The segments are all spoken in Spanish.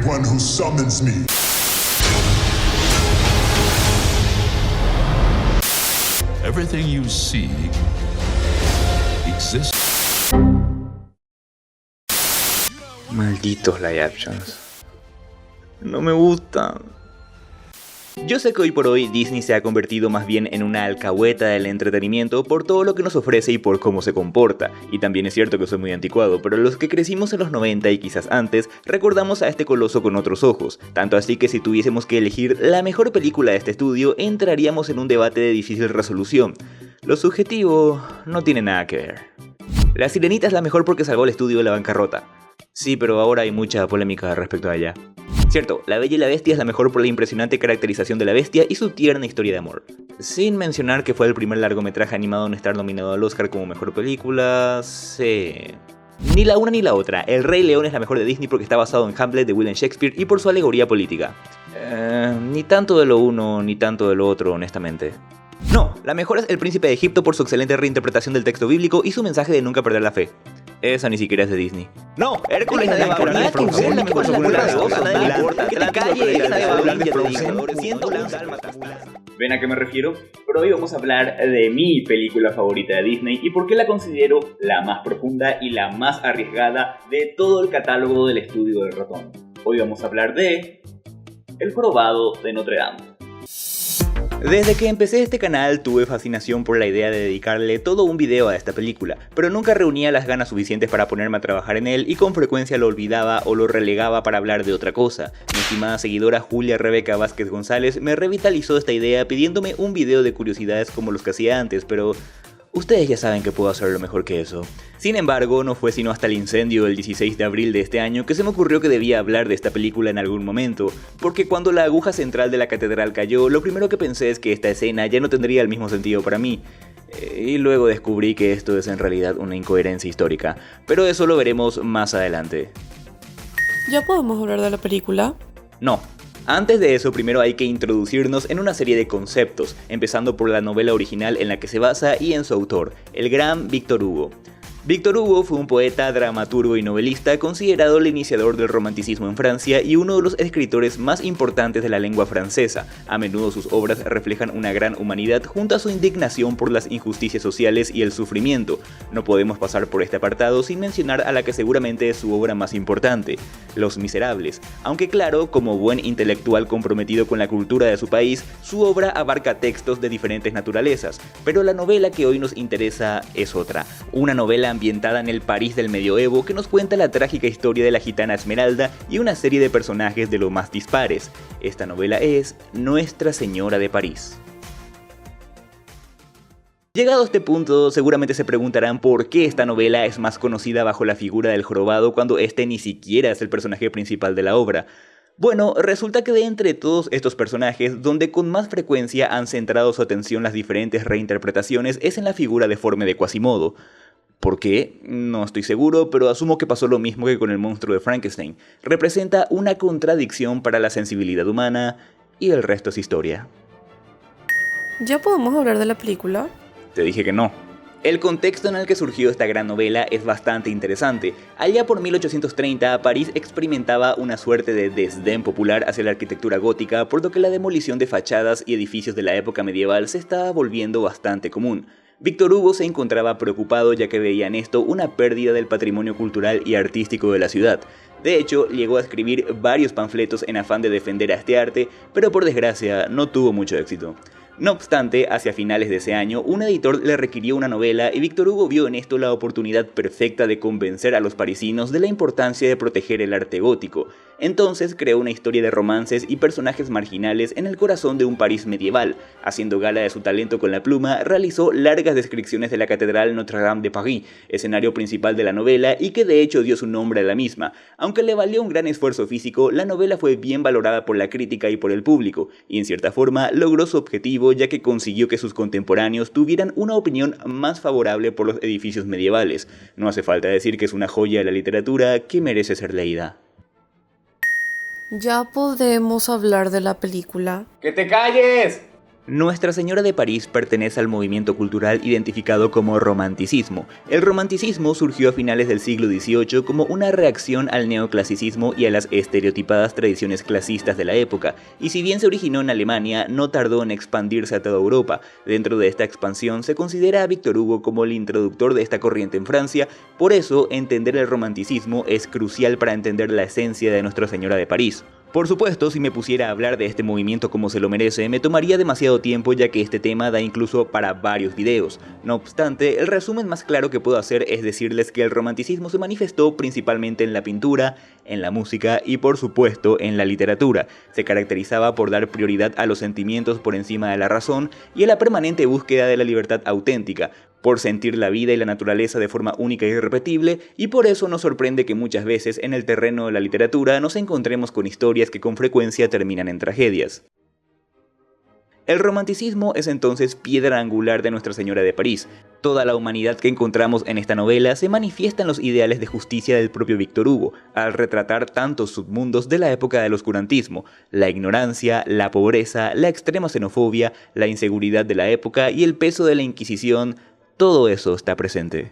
one who summons me. Everything you see exists. Malditos live actions. No me gustan. Yo sé que hoy por hoy Disney se ha convertido más bien en una alcahueta del entretenimiento por todo lo que nos ofrece y por cómo se comporta, y también es cierto que soy muy anticuado, pero los que crecimos en los 90 y quizás antes, recordamos a este coloso con otros ojos, tanto así que si tuviésemos que elegir la mejor película de este estudio, entraríamos en un debate de difícil resolución. Lo subjetivo no tiene nada que ver. La Sirenita es la mejor porque salvó al estudio de la bancarrota. Sí, pero ahora hay mucha polémica respecto a ella. Cierto, La Bella y la Bestia es la mejor por la impresionante caracterización de la bestia y su tierna historia de amor. Sin mencionar que fue el primer largometraje animado en estar nominado al Oscar como mejor película. Sí. Ni la una ni la otra. El Rey León es la mejor de Disney porque está basado en Hamlet de William Shakespeare y por su alegoría política. Ni tanto de lo uno ni tanto de lo otro, honestamente. No, la mejor es El Príncipe de Egipto por su excelente reinterpretación del texto bíblico y su mensaje de nunca perder la fe. Esa ni siquiera es de Disney. No, Hércules nadie va a hablar de Frozen, la mejor película de Oscar, nadie le importa. Que te calles, nadie va a hablar de Frozen. ¿Ven a qué me refiero? Pero hoy vamos a hablar de mi película favorita de Disney y por qué la considero la más profunda y la más arriesgada de todo el catálogo del estudio del ratón. Hoy vamos a hablar de El Jorobado de Notre Dame. Desde que empecé este canal tuve fascinación por la idea de dedicarle todo un video a esta película, pero nunca reunía las ganas suficientes para ponerme a trabajar en él y con frecuencia lo olvidaba o lo relegaba para hablar de otra cosa. Mi estimada seguidora Julia Rebeca Vázquez González me revitalizó esta idea pidiéndome un video de curiosidades como los que hacía antes, pero ustedes ya saben que puedo hacerlo mejor que eso. Sin embargo, no fue sino hasta el incendio del 16 de abril de este año que se me ocurrió que debía hablar de esta película en algún momento, porque cuando la aguja central de la catedral cayó, lo primero que pensé es que esta escena ya no tendría el mismo sentido para mí. Y luego descubrí que esto es en realidad una incoherencia histórica, pero eso lo veremos más adelante. ¿Ya podemos hablar de la película? No. Antes de eso, primero hay que introducirnos en una serie de conceptos, empezando por la novela original en la que se basa y en su autor, el gran Víctor Hugo. Víctor Hugo fue un poeta, dramaturgo y novelista considerado el iniciador del romanticismo en Francia y uno de los escritores más importantes de la lengua francesa. A menudo sus obras reflejan una gran humanidad junto a su indignación por las injusticias sociales y el sufrimiento. No podemos pasar por este apartado sin mencionar a la que seguramente es su obra más importante, Los Miserables. Aunque claro, como buen intelectual comprometido con la cultura de su país, su obra abarca textos de diferentes naturalezas, pero la novela que hoy nos interesa es otra, una novela ambientada en el París del medioevo que nos cuenta la trágica historia de la gitana Esmeralda y una serie de personajes de lo más dispares. Esta novela es Nuestra Señora de París. Llegado a este punto, seguramente se preguntarán por qué esta novela es más conocida bajo la figura del jorobado cuando este ni siquiera es el personaje principal de la obra. Bueno, resulta que de entre todos estos personajes, donde con más frecuencia han centrado su atención las diferentes reinterpretaciones es en la figura deforme de Quasimodo. ¿Por qué? No estoy seguro, pero asumo que pasó lo mismo que con el monstruo de Frankenstein. Representa una contradicción para la sensibilidad humana y el resto es historia. ¿Ya podemos hablar de la película? Te dije que no. El contexto en el que surgió esta gran novela es bastante interesante. Allá por 1830, París experimentaba una suerte de desdén popular hacia la arquitectura gótica, por lo que la demolición de fachadas y edificios de la época medieval se estaba volviendo bastante común. Víctor Hugo se encontraba preocupado ya que veía en esto una pérdida del patrimonio cultural y artístico de la ciudad. De hecho, llegó a escribir varios panfletos en afán de defender a este arte, pero por desgracia no tuvo mucho éxito. No obstante, hacia finales de ese año, un editor le requirió una novela y Víctor Hugo vio en esto la oportunidad perfecta de convencer a los parisinos de la importancia de proteger el arte gótico. Entonces creó una historia de romances y personajes marginales en el corazón de un París medieval. Haciendo gala de su talento con la pluma, realizó largas descripciones de la Catedral Notre-Dame de París, escenario principal de la novela y que de hecho dio su nombre a la misma. Aunque le valió un gran esfuerzo físico, la novela fue bien valorada por la crítica y por el público, y en cierta forma logró su objetivo ya que consiguió que sus contemporáneos tuvieran una opinión más favorable por los edificios medievales. No hace falta decir que es una joya de la literatura que merece ser leída. ¿Ya podemos hablar de la película? ¡Que te calles! Nuestra Señora de París pertenece al movimiento cultural identificado como romanticismo. El romanticismo surgió a finales del siglo XVIII como una reacción al neoclasicismo y a las estereotipadas tradiciones clasistas de la época, y si bien se originó en Alemania, no tardó en expandirse a toda Europa. Dentro de esta expansión se considera a Víctor Hugo como el introductor de esta corriente en Francia, por eso entender el romanticismo es crucial para entender la esencia de Nuestra Señora de París. Por supuesto, si me pusiera a hablar de este movimiento como se lo merece, me tomaría demasiado tiempo ya que este tema da incluso para varios videos. No obstante, el resumen más claro que puedo hacer es decirles que el romanticismo se manifestó principalmente en la pintura, en la música y por supuesto en la literatura. Se caracterizaba por dar prioridad a los sentimientos por encima de la razón y a la permanente búsqueda de la libertad auténtica, por sentir la vida y la naturaleza de forma única e irrepetible, y por eso nos sorprende que muchas veces en el terreno de la literatura nos encontremos con historias que con frecuencia terminan en tragedias. El romanticismo es entonces piedra angular de Nuestra Señora de París. Toda la humanidad que encontramos en esta novela se manifiesta en los ideales de justicia del propio Víctor Hugo, al retratar tantos submundos de la época del oscurantismo: la ignorancia, la pobreza, la extrema xenofobia, la inseguridad de la época y el peso de la Inquisición. Todo eso está presente.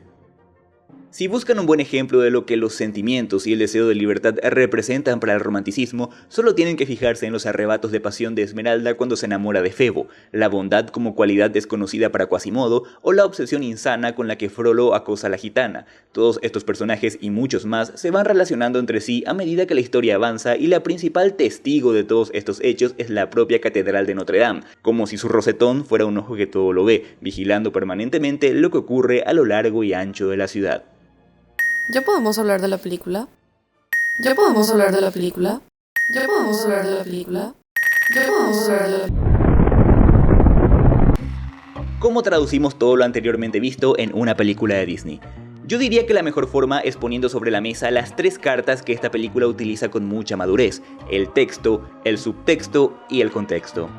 Si buscan un buen ejemplo de lo que los sentimientos y el deseo de libertad representan para el romanticismo, solo tienen que fijarse en los arrebatos de pasión de Esmeralda cuando se enamora de Febo, la bondad como cualidad desconocida para Quasimodo o la obsesión insana con la que Frollo acosa a la gitana. Todos estos personajes y muchos más se van relacionando entre sí a medida que la historia avanza, y la principal testigo de todos estos hechos es la propia Catedral de Notre Dame, como si su rosetón fuera un ojo que todo lo ve, vigilando permanentemente lo que ocurre a lo largo y ancho de la ciudad. ¿Ya podemos hablar de la película? ¿Ya podemos hablar de la película? ¿Ya podemos hablar de la película? ¿Ya podemos hablar de la película? ¿Cómo traducimos todo lo anteriormente visto en una película de Disney? Yo diría que la mejor forma es poniendo sobre la mesa las tres cartas que esta película utiliza con mucha madurez: el texto, el subtexto y el contexto.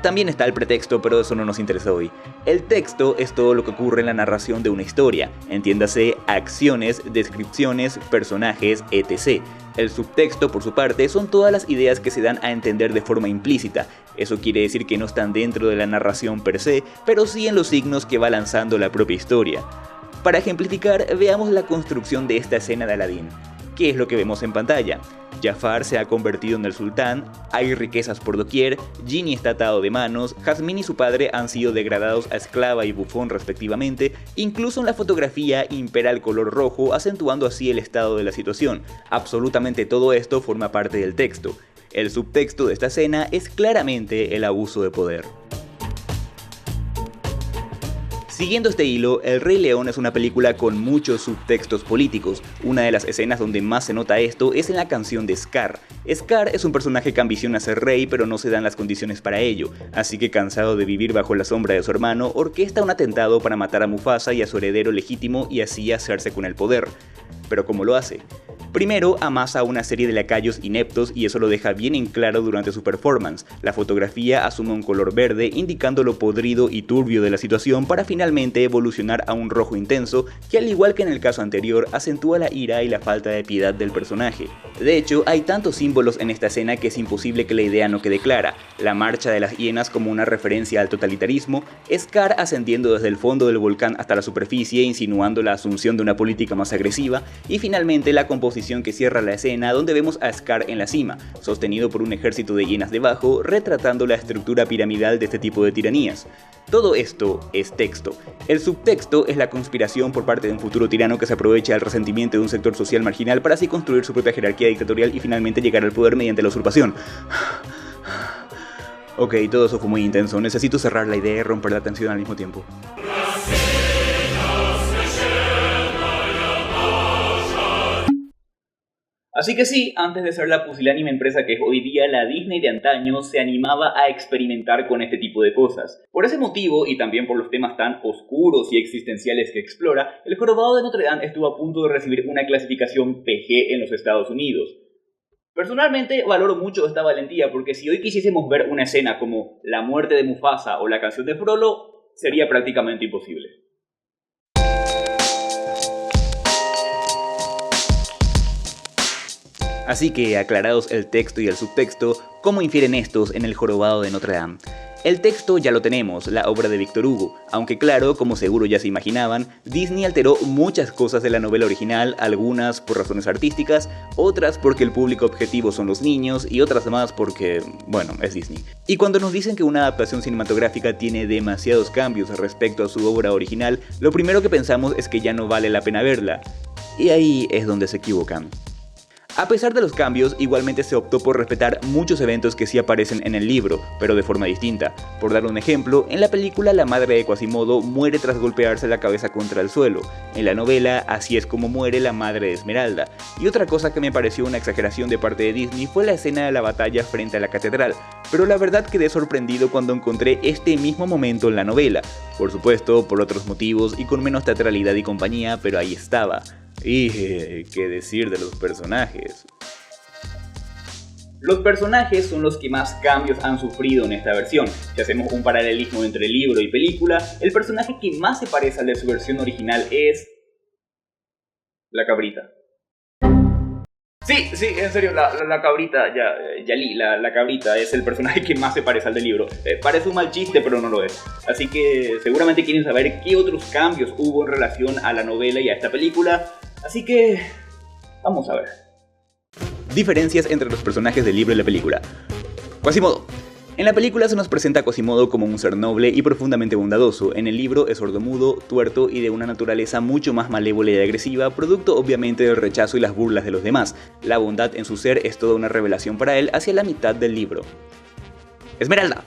También está el pretexto, pero eso no nos interesa hoy. El texto es todo lo que ocurre en la narración de una historia, entiéndase acciones, descripciones, personajes, etc. El subtexto, por su parte, son todas las ideas que se dan a entender de forma implícita. Eso quiere decir que no están dentro de la narración per se, pero sí en los signos que va lanzando la propia historia. Para ejemplificar, veamos la construcción de esta escena de Aladín. ¿Qué es lo que vemos en pantalla? Jafar se ha convertido en el sultán, hay riquezas por doquier, Genie está atado de manos, Jasmine y su padre han sido degradados a esclava y bufón respectivamente, incluso en la fotografía impera el color rojo, acentuando así el estado de la situación. Absolutamente todo esto forma parte del texto. El subtexto de esta escena es claramente el abuso de poder. Siguiendo este hilo, El Rey León es una película con muchos subtextos políticos. Una de las escenas donde más se nota esto es en la canción de Scar. Scar es un personaje que ambiciona ser rey, pero no se dan las condiciones para ello, así que, cansado de vivir bajo la sombra de su hermano, orquesta un atentado para matar a Mufasa y a su heredero legítimo y así hacerse con el poder. Pero ¿cómo lo hace? Primero amasa una serie de lacayos ineptos y eso lo deja bien en claro durante su performance. La fotografía asume un color verde, indicando lo podrido y turbio de la situación, para finalmente evolucionar a un rojo intenso que, al igual que en el caso anterior, acentúa la ira y la falta de piedad del personaje. De hecho, hay tantos símbolos en esta escena que es imposible que la idea no quede clara. La marcha de las hienas como una referencia al totalitarismo, Scar ascendiendo desde el fondo del volcán hasta la superficie, insinuando la asunción de una política más agresiva, y finalmente la composición que cierra la escena, donde vemos a Scar en la cima, sostenido por un ejército de hienas debajo, retratando la estructura piramidal de este tipo de tiranías. Todo esto es texto. El subtexto es la conspiración por parte de un futuro tirano que se aprovecha del resentimiento de un sector social marginal para así construir su propia jerarquía dictatorial y finalmente llegar al poder mediante la usurpación. Ok, todo eso fue muy intenso. Necesito cerrar la idea y romper la tensión al mismo tiempo. Así que sí, antes de ser la pusilánime empresa que es hoy día, la Disney de antaño se animaba a experimentar con este tipo de cosas. Por ese motivo, y también por los temas tan oscuros y existenciales que explora, El Jorobado de Notre Dame estuvo a punto de recibir una clasificación PG en los Estados Unidos. Personalmente valoro mucho esta valentía, porque si hoy quisiésemos ver una escena como la muerte de Mufasa o la canción de Frollo, sería prácticamente imposible. Así que, aclarados el texto y el subtexto, ¿cómo infieren estos en El jorobado de Notre Dame? El texto ya lo tenemos, la obra de Víctor Hugo, aunque claro, como seguro ya se imaginaban, Disney alteró muchas cosas de la novela original, algunas por razones artísticas, otras porque el público objetivo son los niños y otras más porque, bueno, es Disney. Y cuando nos dicen que una adaptación cinematográfica tiene demasiados cambios respecto a su obra original, lo primero que pensamos es que ya no vale la pena verla. Y ahí es donde se equivocan. A pesar de los cambios, igualmente se optó por respetar muchos eventos que sí aparecen en el libro, pero de forma distinta. Por dar un ejemplo, en la película la madre de Quasimodo muere tras golpearse la cabeza contra el suelo. En la novela, así es como muere la madre de Esmeralda. Y otra cosa que me pareció una exageración de parte de Disney fue la escena de la batalla frente a la catedral, pero la verdad quedé sorprendido cuando encontré este mismo momento en la novela. Por supuesto, por otros motivos y con menos teatralidad y compañía, pero ahí estaba. Y qué decir de los personajes. Los personajes son los que más cambios han sufrido en esta versión. Si hacemos un paralelismo entre libro y película, el personaje que más se parece al de su versión original es... la cabrita. Sí, en serio, la cabrita, Yali, la cabrita es el personaje que más se parece al del libro. Parece un mal chiste, pero no lo es. Así que seguramente quieren saber qué otros cambios hubo en relación a la novela y a esta película. Así que... vamos a ver. Diferencias entre los personajes del libro y la película. Quasimodo. En la película se nos presenta a Quasimodo como un ser noble y profundamente bondadoso. En el libro es sordomudo, tuerto y de una naturaleza mucho más malévola y agresiva, producto obviamente del rechazo y las burlas de los demás. La bondad en su ser es toda una revelación para él hacia la mitad del libro. Esmeralda.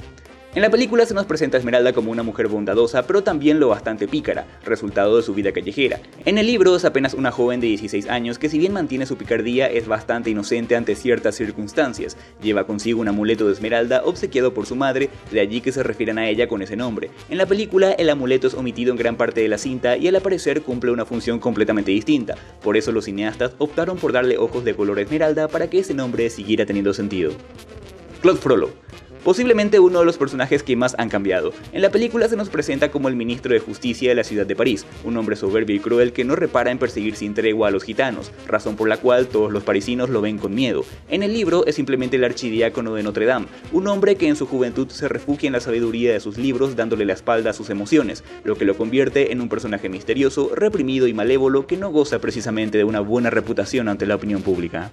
En la película se nos presenta a Esmeralda como una mujer bondadosa, pero también lo bastante pícara, resultado de su vida callejera. En el libro es apenas una joven de 16 años que, si bien mantiene su picardía, es bastante inocente ante ciertas circunstancias. Lleva consigo un amuleto de Esmeralda obsequiado por su madre, de allí que se refieran a ella con ese nombre. En la película el amuleto es omitido en gran parte de la cinta y al aparecer cumple una función completamente distinta. Por eso los cineastas optaron por darle ojos de color a Esmeralda para que ese nombre siguiera teniendo sentido. Claude Frollo. Posiblemente uno de los personajes que más han cambiado. En la película se nos presenta como el ministro de Justicia de la ciudad de París, un hombre soberbio y cruel que no repara en perseguir sin tregua a los gitanos, razón por la cual todos los parisinos lo ven con miedo. En el libro es simplemente el archidiácono de Notre Dame, un hombre que en su juventud se refugia en la sabiduría de sus libros dándole la espalda a sus emociones, lo que lo convierte en un personaje misterioso, reprimido y malévolo que no goza precisamente de una buena reputación ante la opinión pública.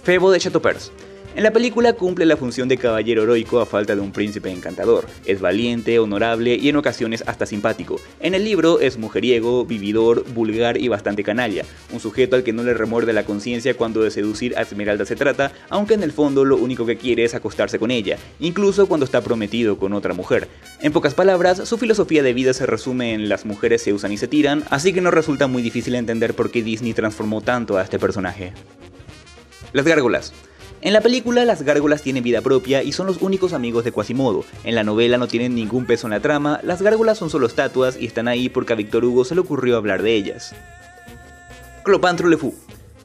Febo de Chateauperce. En la película cumple la función de caballero heroico a falta de un príncipe encantador. Es valiente, honorable y en ocasiones hasta simpático. En el libro es mujeriego, vividor, vulgar y bastante canalla. Un sujeto al que no le remuerde la conciencia cuando de seducir a Esmeralda se trata, aunque en el fondo lo único que quiere es acostarse con ella, incluso cuando está prometido con otra mujer. En pocas palabras, su filosofía de vida se resume en las mujeres se usan y se tiran, así que no resulta muy difícil entender por qué Disney transformó tanto a este personaje. Las gárgolas. En la película las gárgolas tienen vida propia y son los únicos amigos de Quasimodo. En la novela no tienen ningún peso en la trama, las gárgolas son solo estatuas y están ahí porque a Víctor Hugo se le ocurrió hablar de ellas. Clopin Trollefou.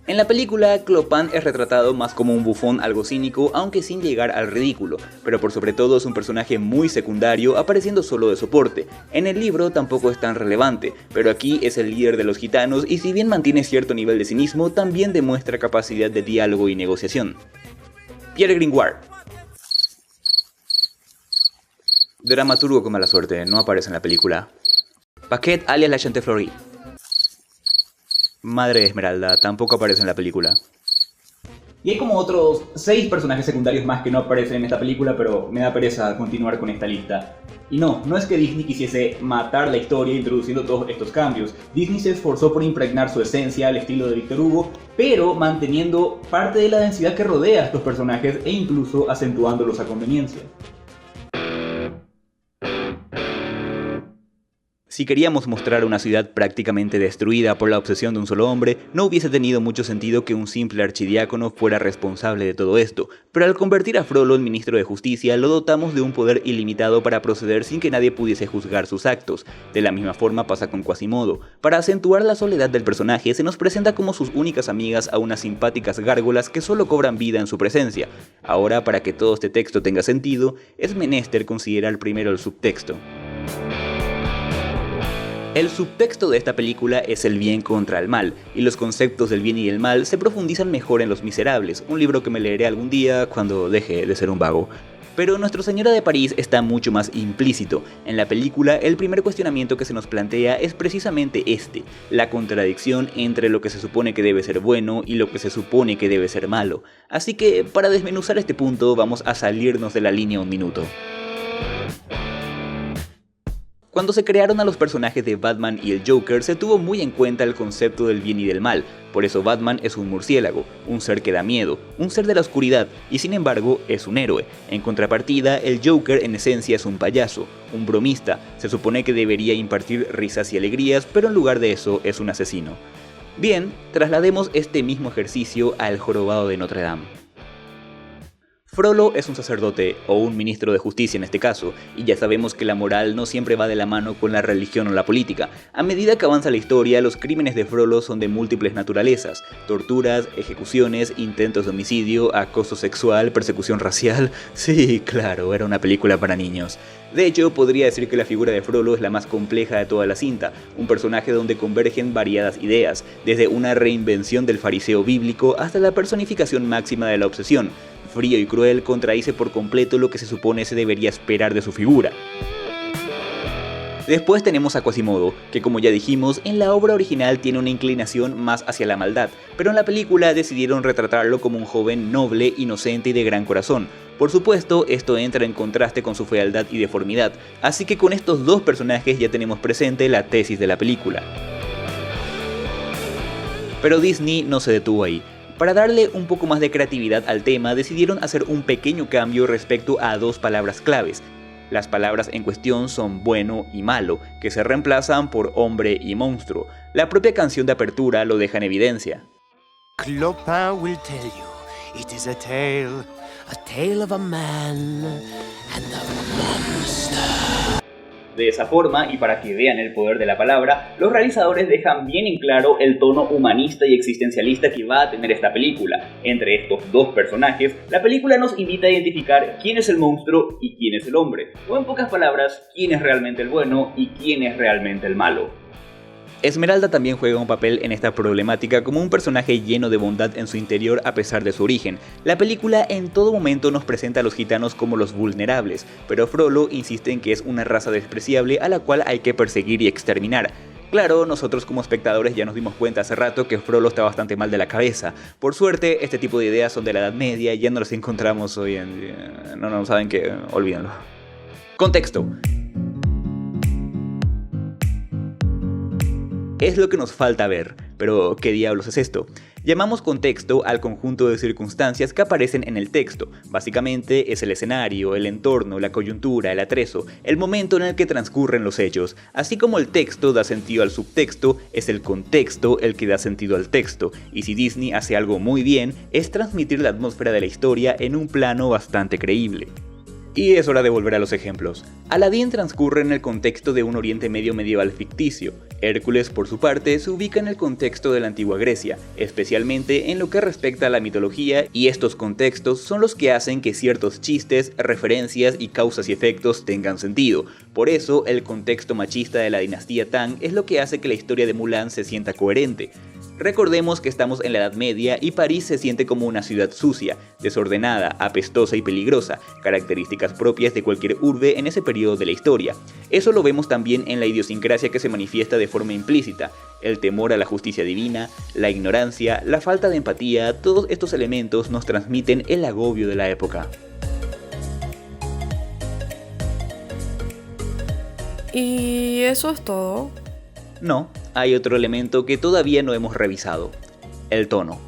En la película, Clopin es retratado más como un bufón algo cínico, aunque sin llegar al ridículo, pero por sobre todo es un personaje muy secundario, apareciendo solo de soporte. En el libro tampoco es tan relevante, pero aquí es el líder de los gitanos y si bien mantiene cierto nivel de cinismo, también demuestra capacidad de diálogo y negociación. Pierre Gringoire. Dramaturgo con mala suerte, no aparece en la película. Paquette alias la Chantefleurie. Madre de Esmeralda, tampoco aparece en la película. Y hay como otros 6 personajes secundarios más que no aparecen en esta película, pero me da pereza continuar con esta lista. Y no es que Disney quisiese matar la historia introduciendo todos estos cambios. Disney se esforzó por impregnar su esencia al estilo de Víctor Hugo, pero manteniendo parte de la densidad que rodea a estos personajes e incluso acentuándolos a conveniencia. Si queríamos mostrar una ciudad prácticamente destruida por la obsesión de un solo hombre, no hubiese tenido mucho sentido que un simple archidiácono fuera responsable de todo esto, pero al convertir a Frollo en ministro de Justicia, lo dotamos de un poder ilimitado para proceder sin que nadie pudiese juzgar sus actos. De la misma forma pasa con Quasimodo. Para acentuar la soledad del personaje, se nos presenta como sus únicas amigas a unas simpáticas gárgolas que solo cobran vida en su presencia. Ahora, para que todo este texto tenga sentido, es menester considerar primero el subtexto. El subtexto de esta película es el bien contra el mal, y los conceptos del bien y el mal se profundizan mejor en Los Miserables, un libro que me leeré algún día cuando deje de ser un vago. Pero Nuestra Señora de París está mucho más implícito. En la película, el primer cuestionamiento que se nos plantea es precisamente este, la contradicción entre lo que se supone que debe ser bueno y lo que se supone que debe ser malo. Así que, para desmenuzar este punto, vamos a salirnos de la línea un minuto. Cuando se crearon a los personajes de Batman y el Joker, se tuvo muy en cuenta el concepto del bien y del mal. Por eso Batman es un murciélago, un ser que da miedo, un ser de la oscuridad, y sin embargo es un héroe. En contrapartida, el Joker en esencia es un payaso, un bromista, se supone que debería impartir risas y alegrías, pero en lugar de eso es un asesino. Bien, traslademos este mismo ejercicio al Jorobado de Notre Dame. Frollo es un sacerdote, o un ministro de justicia en este caso, y ya sabemos que la moral no siempre va de la mano con la religión o la política. A medida que avanza la historia, los crímenes de Frollo son de múltiples naturalezas: torturas, ejecuciones, intentos de homicidio, acoso sexual, persecución racial. Sí, claro, era una película para niños. De hecho, podría decir que la figura de Frollo es la más compleja de toda la cinta, un personaje donde convergen variadas ideas, desde una reinvención del fariseo bíblico hasta la personificación máxima de la obsesión. Frío y cruel, contradice por completo lo que se supone se debería esperar de su figura. Después tenemos a Quasimodo, que como ya dijimos, en la obra original tiene una inclinación más hacia la maldad, pero en la película decidieron retratarlo como un joven noble, inocente y de gran corazón. Por supuesto, esto entra en contraste con su fealdad y deformidad, así que con estos dos personajes ya tenemos presente la tesis de la película. Pero Disney no se detuvo ahí. Para darle un poco más de creatividad al tema, decidieron hacer un pequeño cambio respecto a dos palabras claves. Las palabras en cuestión son bueno y malo, que se reemplazan por hombre y monstruo. La propia canción de apertura lo deja en evidencia. Clopin will tell you, it is a tale of a man and a monster. De esa forma, y para que vean el poder de la palabra, los realizadores dejan bien en claro el tono humanista y existencialista que va a tener esta película. Entre estos dos personajes, la película nos invita a identificar quién es el monstruo y quién es el hombre, o en pocas palabras, quién es realmente el bueno y quién es realmente el malo. Esmeralda también juega un papel en esta problemática como un personaje lleno de bondad en su interior a pesar de su origen. La película en todo momento nos presenta a los gitanos como los vulnerables, pero Frollo insiste en que es una raza despreciable a la cual hay que perseguir y exterminar. Claro, nosotros como espectadores ya nos dimos cuenta hace rato que Frollo está bastante mal de la cabeza. Por suerte, este tipo de ideas son de la Edad Media y ya no las encontramos hoy en día. No, saben que olvídenlo. Contexto. Es lo que nos falta ver, pero ¿qué diablos es esto? Llamamos contexto al conjunto de circunstancias que aparecen en el texto. Básicamente es el escenario, el entorno, la coyuntura, el atrezo, el momento en el que transcurren los hechos. Así como el texto da sentido al subtexto, es el contexto el que da sentido al texto. Y si Disney hace algo muy bien, es transmitir la atmósfera de la historia en un plano bastante creíble. Y es hora de volver a los ejemplos. Aladdin transcurre en el contexto de un Oriente Medio medieval ficticio. Hércules, por su parte, se ubica en el contexto de la antigua Grecia, especialmente en lo que respecta a la mitología, y estos contextos son los que hacen que ciertos chistes, referencias y causas y efectos tengan sentido. Por eso, el contexto machista de la dinastía Tang es lo que hace que la historia de Mulan se sienta coherente. Recordemos que estamos en la Edad Media y París se siente como una ciudad sucia, desordenada, apestosa y peligrosa, características propias de cualquier urbe en ese periodo de la historia. Eso lo vemos también en la idiosincrasia que se manifiesta de forma implícita, el temor a la justicia divina, la ignorancia, la falta de empatía, todos estos elementos nos transmiten el agobio de la época. ¿Y eso es todo? No, hay otro elemento que todavía no hemos revisado: el tono.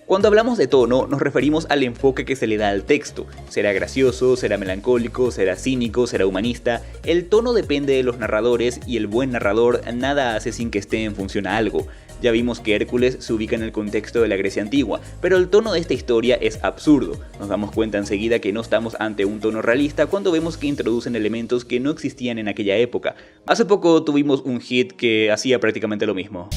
Cuando hablamos de tono, nos referimos al enfoque que se le da al texto. ¿Será gracioso? ¿Será melancólico? ¿Será cínico? ¿Será humanista? El tono depende de los narradores y el buen narrador nada hace sin que esté en función a algo. Ya vimos que Hércules se ubica en el contexto de la Grecia antigua, pero el tono de esta historia es absurdo. Nos damos cuenta enseguida que no estamos ante un tono realista cuando vemos que introducen elementos que no existían en aquella época. Hace poco tuvimos un hit que hacía prácticamente lo mismo.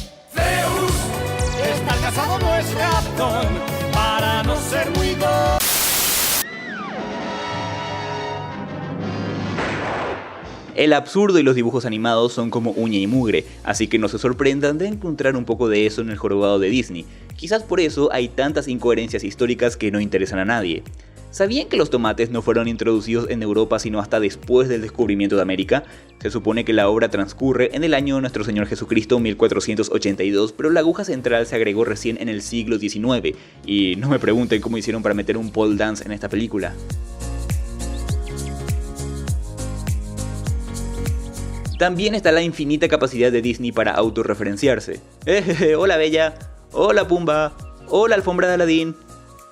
Estar casado no es razón para no ser muy El absurdo y los dibujos animados son como uña y mugre, así que no se sorprendan de encontrar un poco de eso en el jorobado de Disney. Quizás por eso hay tantas incoherencias históricas que no interesan a nadie. ¿Sabían que los tomates no fueron introducidos en Europa sino hasta después del descubrimiento de América? Se supone que la obra transcurre en el año de nuestro Señor Jesucristo 1482, pero la aguja central se agregó recién en el siglo XIX, y no me pregunten cómo hicieron para meter un pole dance en esta película. También está la infinita capacidad de Disney para autorreferenciarse. Hola Bella, hola Pumba, hola Alfombra de Aladín.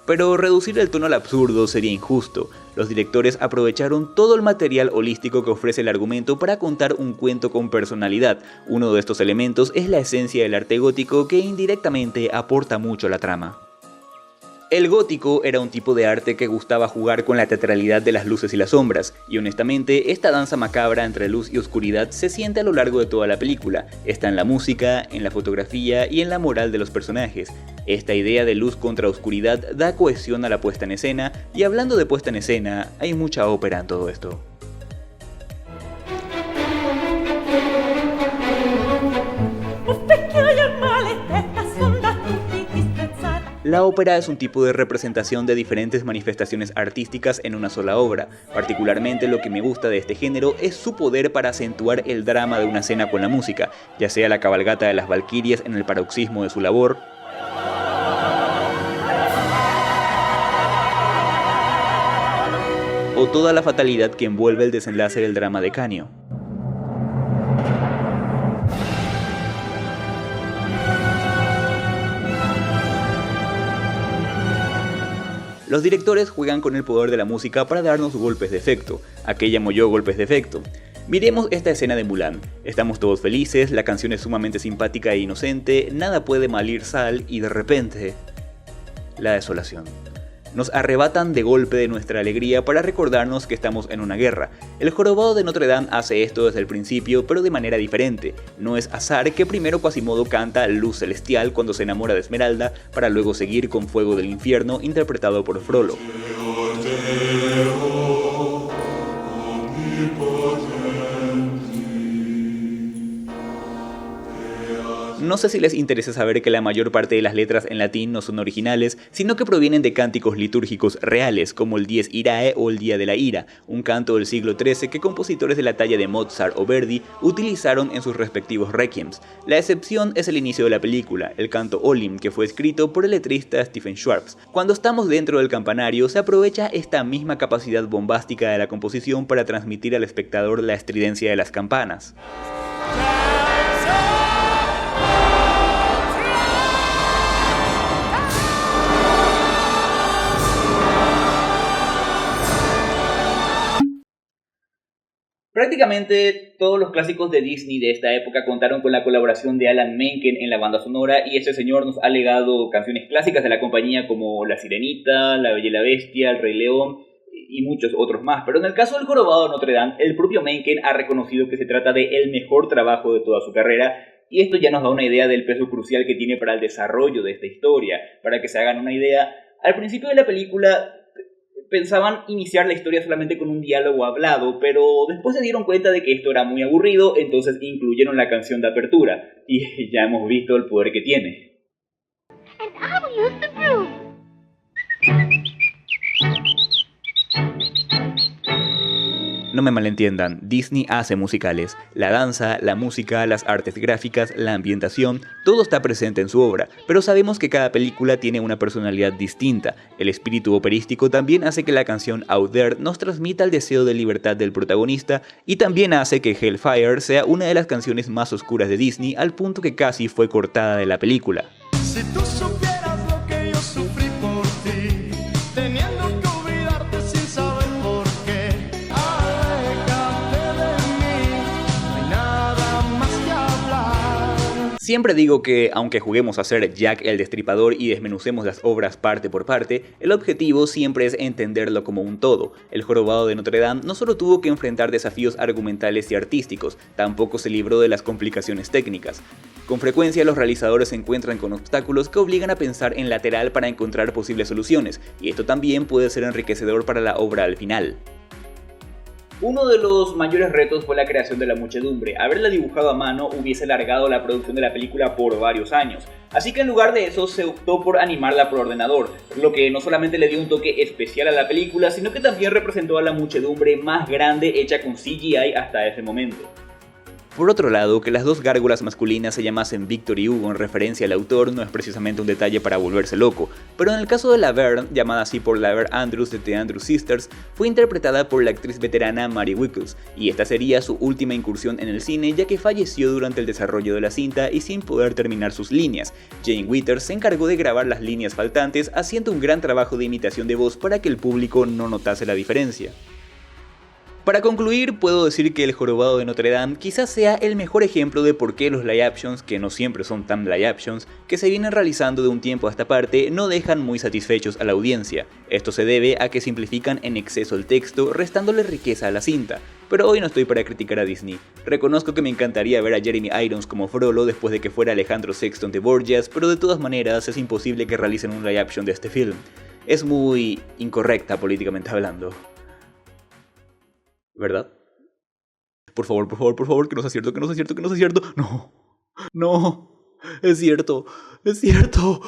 Pero reducir el tono al absurdo sería injusto. Los directores aprovecharon todo el material holístico que ofrece el argumento para contar un cuento con personalidad. Uno de estos elementos es la esencia del arte gótico, que indirectamente aporta mucho a la trama. El gótico era un tipo de arte que gustaba jugar con la teatralidad de las luces y las sombras, y honestamente esta danza macabra entre luz y oscuridad se siente a lo largo de toda la película. Está en la música, en la fotografía y en la moral de los personajes. Esta idea de luz contra oscuridad da cohesión a la puesta en escena, y hablando de puesta en escena, hay mucha ópera en todo esto. La ópera es un tipo de representación de diferentes manifestaciones artísticas en una sola obra. Particularmente lo que me gusta de este género es su poder para acentuar el drama de una escena con la música, ya sea la cabalgata de las valquirias en el paroxismo de su labor, o toda la fatalidad que envuelve el desenlace del drama de Canio. Los directores juegan con el poder de la música para darnos golpes de efecto. ¿A qué llamo yo golpes de efecto? Miremos esta escena de Mulan. Estamos todos felices, la canción es sumamente simpática e inocente, nada puede malir sal y de repente... la desolación. Nos arrebatan de golpe de nuestra alegría para recordarnos que estamos en una guerra. El jorobado de Notre Dame hace esto desde el principio, pero de manera diferente. No es azar que primero Quasimodo canta Luz Celestial cuando se enamora de Esmeralda, para luego seguir con Fuego del Infierno, interpretado por Frollo. No sé si les interesa saber que la mayor parte de las letras en latín no son originales, sino que provienen de cánticos litúrgicos reales, como el Dies Irae o el Día de la Ira, un canto del siglo XIII que compositores de la talla de Mozart o Verdi utilizaron en sus respectivos requiems. La excepción es el inicio de la película, el canto Olim, que fue escrito por el letrista Stephen Schwartz. Cuando estamos dentro del campanario, se aprovecha esta misma capacidad bombástica de la composición para transmitir al espectador la estridencia de las campanas. Prácticamente todos los clásicos de Disney de esta época contaron con la colaboración de Alan Menken en la banda sonora, y ese señor nos ha legado canciones clásicas de la compañía como La Sirenita, La Bella y la Bestia, El Rey León y muchos otros más. Pero en el caso del Jorobado de Notre Dame, el propio Menken ha reconocido que se trata de el mejor trabajo de toda su carrera, y esto ya nos da una idea del peso crucial que tiene para el desarrollo de esta historia. Para que se hagan una idea, al principio de la película pensaban iniciar la historia solamente con un diálogo hablado, pero después se dieron cuenta de que esto era muy aburrido, entonces incluyeron la canción de apertura, y ya hemos visto el poder que tiene. No me malentiendan, Disney hace musicales. La danza, la música, las artes gráficas, la ambientación, todo está presente en su obra, pero sabemos que cada película tiene una personalidad distinta. El espíritu operístico también hace que la canción Out There nos transmita el deseo de libertad del protagonista, y también hace que Hellfire sea una de las canciones más oscuras de Disney, al punto que casi fue cortada de la película. Si tú supieras lo que yo sufrí por ti, teniendo que olvidarte sin saber por qué. Aléjate de mí, no hay nada más que hablar. Siempre digo que, aunque juguemos a ser Jack el Destripador y desmenucemos las obras parte por parte, el objetivo siempre es entenderlo como un todo. El Jorobado de Notre Dame no solo tuvo que enfrentar desafíos argumentales y artísticos, tampoco se libró de las complicaciones técnicas. Con frecuencia los realizadores se encuentran con obstáculos que obligan a pensar en lateral para encontrar posibles soluciones, y esto también puede ser enriquecedor para la obra al final. Uno de los mayores retos fue la creación de la muchedumbre. Haberla dibujado a mano hubiese alargado la producción de la película por varios años. Así que en lugar de eso se optó por animarla por ordenador, lo que no solamente le dio un toque especial a la película, sino que también representó a la muchedumbre más grande hecha con CGI hasta ese momento. Por otro lado, que las dos gárgolas masculinas se llamasen Victor y Hugo en referencia al autor no es precisamente un detalle para volverse loco, pero en el caso de Laverne, llamada así por Laverne Andrews de The Andrews Sisters, fue interpretada por la actriz veterana Mary Wickles, y esta sería su última incursión en el cine ya que falleció durante el desarrollo de la cinta y sin poder terminar sus líneas. Jane Withers se encargó de grabar las líneas faltantes haciendo un gran trabajo de imitación de voz para que el público no notase la diferencia. Para concluir, puedo decir que El Jorobado de Notre Dame quizás sea el mejor ejemplo de por qué los live actions, que no siempre son tan live actions, que se vienen realizando de un tiempo a esta parte no dejan muy satisfechos a la audiencia. Esto se debe a que simplifican en exceso el texto, restándole riqueza a la cinta. Pero hoy no estoy para criticar a Disney. Reconozco que me encantaría ver a Jeremy Irons como Frollo después de que fuera Alejandro Sexton de Borgias, pero de todas maneras es imposible que realicen un live action de este film. Es muy incorrecta políticamente hablando. ¿Verdad? Por favor, que no sea cierto, que no sea cierto, que no sea cierto. No, es cierto, es cierto.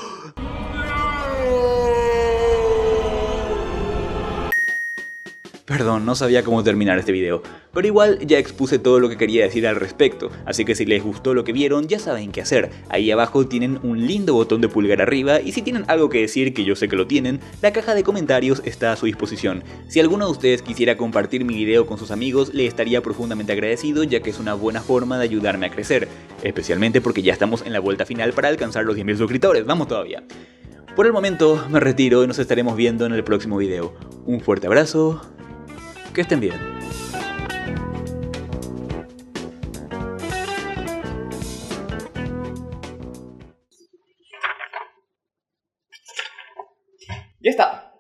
Perdón, no sabía cómo terminar este video, pero igual ya expuse todo lo que quería decir al respecto, así que si les gustó lo que vieron ya saben qué hacer. Ahí abajo tienen un lindo botón de pulgar arriba y si tienen algo que decir, que yo sé que lo tienen, la caja de comentarios está a su disposición. Si alguno de ustedes quisiera compartir mi video con sus amigos, le estaría profundamente agradecido ya que es una buena forma de ayudarme a crecer, especialmente porque ya estamos en la vuelta final para alcanzar los 10.000 suscriptores, vamos todavía. Por el momento me retiro y nos estaremos viendo en el próximo video. Un fuerte abrazo. Que estén bien. Ya está.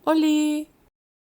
¡Holi!